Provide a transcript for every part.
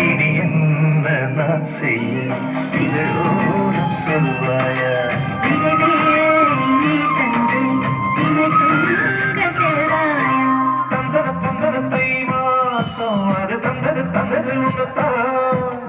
இனி என்ன நான் செய்ய இதழோடும் சொல்வாயா தந்தர தந்தரத்தை மாசம் அது தந்தது தந்தது உன்னத்தான்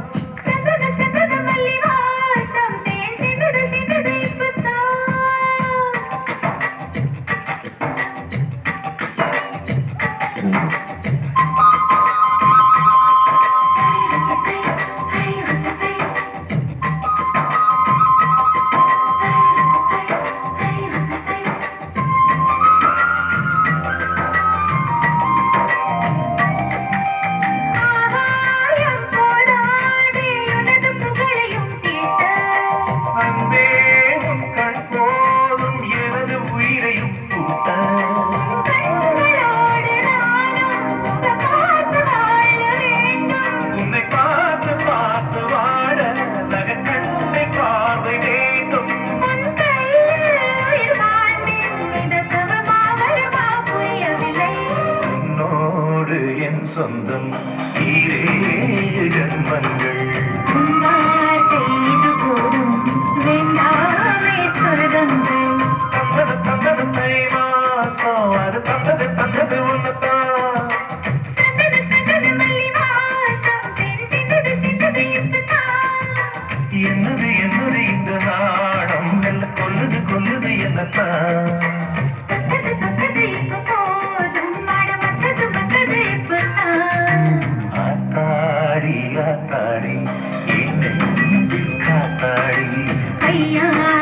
சொந்தம் ஈரேழு ஜன்மங்கள் தந்தது தந்தது தை மாசம் அது தந்தது தந்தது உன்னத்தான் என்னது என்னது இந்த நாடம் மெல்ல கொல்லுது கொல்லுது என்னத்தான் காத்தாடி என்னை காத்தாடி ஐயா